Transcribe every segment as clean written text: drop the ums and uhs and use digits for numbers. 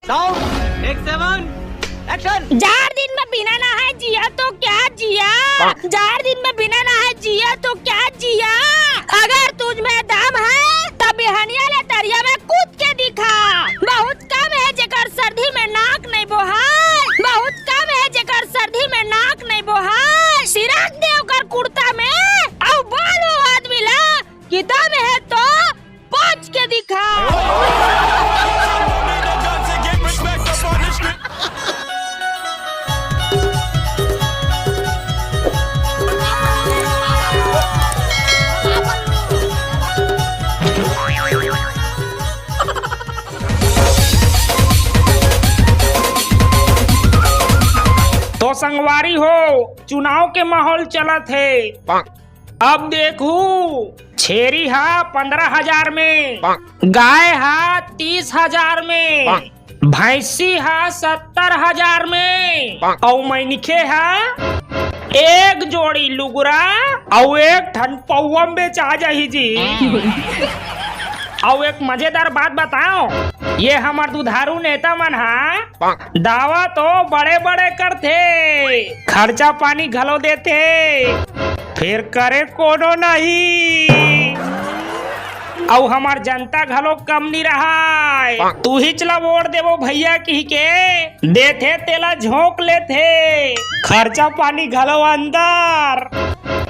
Sound take 7 action. 4 दिन में बिना नहाए जिया तो क्या जिया, 4 दिन में बिना नहाए जिया तो क्या जिया। अगर तुझ में दम है तब बिहनिया ले तरिया में कूद के दिखा। बहुत कम है जेकर सर्दी में नाक नहीं बोहाय, बहुत कम है जेकर सर्दी में नाक नहीं बोहाय। सिराग देवकर कुर्ता में और बालो आदमी ला कि दम है तो पहुंच के दिखा। तो संगवारी हो, चुनाव के माहौल चलत है। अब देखू, छेरी हा 15,000 में, गाय हा 30,000 में, भैंसी हा 70,000 में, और मैनिखे हा एक जोड़ी लुगरा और एक ठन पौवा बेचा जाही जी। और एक मजेदार बात बताओ, ये हमार दुधारू नेता मन हा दावा तो बड़े बड़े करते, खर्चा पानी घलो देते, फिर करे कोनो नहीं। और हमार जनता घलो कम नहीं रहा। तू ही चला वोट देवो भैया की के देते तेला झोंक लेते, खर्चा पानी घलो अंदर,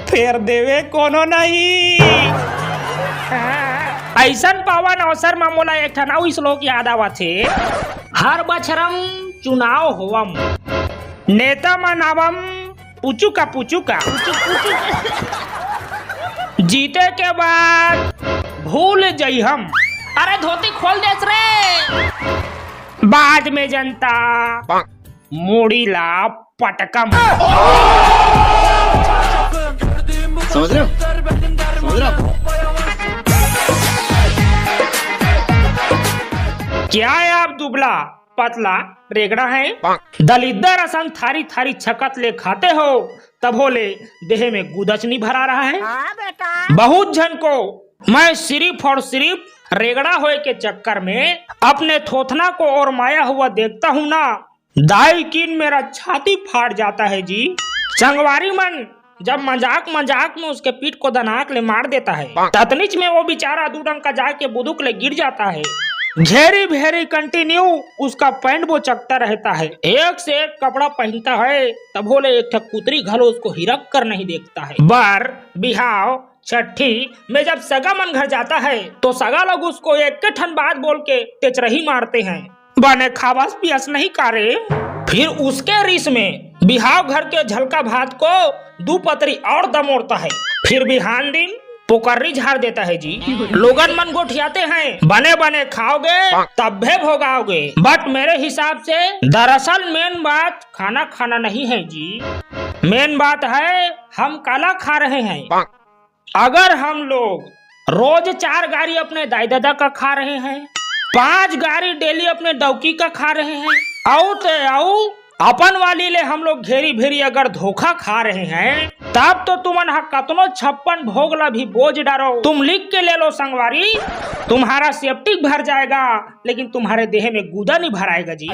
फिर देवे कोनो नहीं। ऐसन पावन अवसर में मोला एक ठन अउ श्लोक याद आवत है। हर बछरम चुनाव होवम, नेता मनावम पुचुका पुचुका, जीते के बाद भूल जइहम। अरे धोती खोल देस रे, बाद में जनता मुड़ी ला पटकम। समझ रहे हो? समझ रहे हो? क्या है आप दुबला पतला रेगड़ा है, दलिद्दर असंग थारी थारी छकत ले खाते हो, तब होले देह में गुदच नहीं भरा रहा है। बहुत जन को मैं सिर्फ और सिर्फ रेगड़ा होए के चक्कर में अपने थोथना को और माया हुआ देखता हूँ ना, दाई कीन मेरा छाती फाड़ जाता है जी। संगवारी मन जब मजाक मजाक में उसके पीठ को दनाक ले मार देता है, ततनीच में वो बेचारा दूडंग का जाके बुदुक ले गिर जाता है। घेरी भेरी कंटिन्यू उसका पैंट वो चकता रहता है, एक से एक कपड़ा पहनता है, तब बोले एक ठक कुतरी घलो उसको हिरक कर नहीं देखता है। बर बिहाव छठी में जब सगा मन घर जाता है तो सगा लोग उसको एक के ठन बात बोल के तेचरही मारते हैं, बने खावास पियास नहीं कारे। फिर उसके रिस में बिहाव घर के झलका भात को 2 पतरी और दमोड़ता है, फिर बिहान दिन पोकर्री झाड़ देता है जी। लोगन मन गोठियाते हैं, बने बने खाओगे तब भी भोगाओगे। बट मेरे हिसाब से दरअसल मेन बात खाना खाना नहीं है जी, मेन बात है हम काला खा रहे हैं। अगर हम लोग रोज 4 गाड़ी अपने दाई दादा का खा रहे हैं, 5 गाड़ी डेली अपने डौकी का खा रहे हैं, औ अपन वाली ले हम लोग घेरी भेरी अगर धोखा खा रहे हैं, तब तो तुमन कतनो 56 भोग ला भी बोझ डारो तुम लिख के ले लो संगवारी, तुम्हारा सेप्टिक भर जाएगा लेकिन तुम्हारे देह में गुदा नहीं भराएगा जी।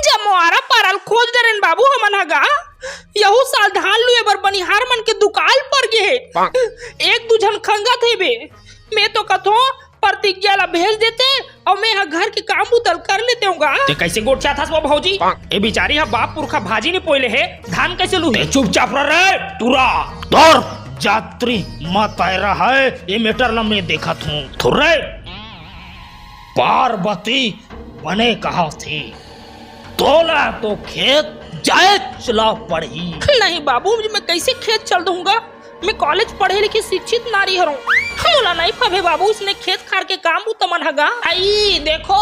जमुआरा परल खोज दरेन बाबू हमन हगा, यहू साल धान लुए बर बनिहार मन के दुकाल पर गे, एक दू जन खंगा थे बे, मैं तो कथो प्रतिज्ञा ला भेज देते और मैं घर के काम उतल कर लेते हूँगा। ते कैसे गोठिया था वो भौजी, ये बिचारी हा बाप पुरखा भाजी नहीं पोले है, धान कैसे लू है? चुपचाप रहे तुरा दौर जात्री मत आए रहा है, ये मेटर ला मैं देखा थू थुर्रे पार्वती बने कहा थी, तोला तो खेत जाए चला पड़ी। नहीं बाबू, मैं कैसे खेत चल दूंगा, मैं कॉलेज पढ़े लिखे शिक्षित नारी हूँ, बोला नहीं पवे बाबू उसने खेत खार के काम तमन हगा। आई देखो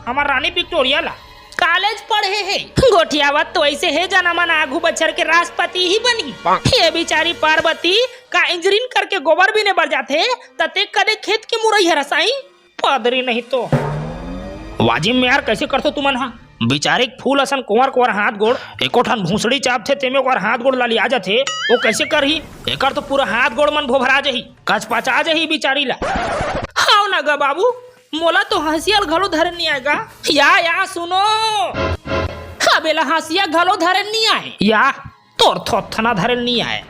हमार रानी विक्टोरिया ला कॉलेज पढ़े है, गोठियावत तो ऐसे है जना मन आगू बच्चर के राष्ट्रपति ही बनी। ये बेचारी पार्वती का इंजीनियरिंग करके गोबर भी ने बढ़ जाते, तते कदे खेत के मुरई हरसाई पादरी नहीं तो वाजिब में यार कैसे करते तुमन हा, बेचारे फूल असन कुंवर कुंवर हाथ गोड़ एको ठन भूसड़ी चाप थे तेमे ओकर हाथ गोड़ लाली आ जाथे वो कैसे करही एकर तो पूरा हाथ गोड़ मन भोभरा जही कच पचा जही बेचारी ला। हाउ ना गा बाबू मोला तो हंसियल घलो धरे नहीं आएगा या सुनो अबेला हंसिया घलो धरे नहीं आए या तोर थोथना धरे नहीं आए।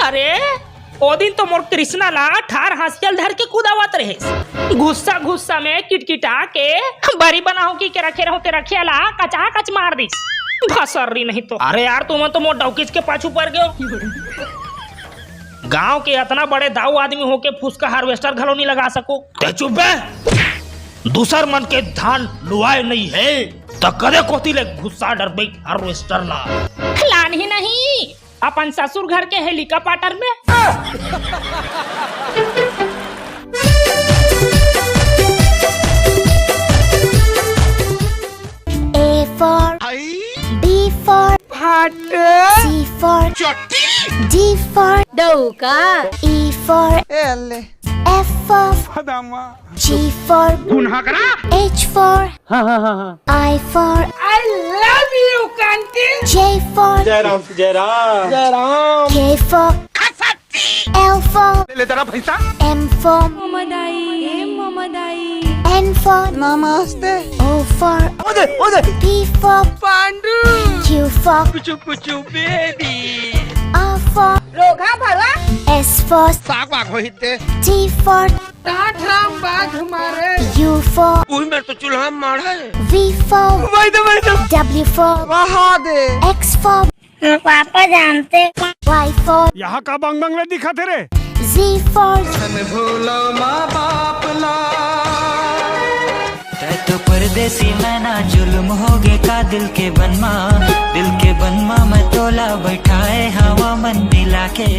अरे ओ दिन तो मोर कृष्णा ला ठार हंसियल धर के कूदावत रहे गुस्सा गुस्सा में किटकिटा के बरी बना हो के रखे रहो ते रखे ला कचा कच मार दिस भसरी नहीं तो। अरे यार तुम तो मोर डौकीज के पाछू पड़ गयो। गांव के इतना बड़े दाऊ आदमी होके फुसका हार्वेस्टर घलो नहीं लगा सको ते चुप बे दूसर मन के धान लुआए नहीं है तो कदे कोती ले गुस्सा डर बई हार्वेस्टर ला लान ही नहीं अपन ससुर घर के हेलीकॉप्टर में। A for B for C for D for डौका E for F for G for H for I for I love you Kanti. J for K for L for M for N for Namaste O for P for Q for R for रोगा भला S for T for टाठा बाघ मारे U for V for W for X for पापा जानते Y for यहाँ का बंग बंगला दिखा थे रे Z for तो परदेसी मैं ना जुल्म होगे का दिल के बनमा मैं तोला बैठाए हवा मन दिला के।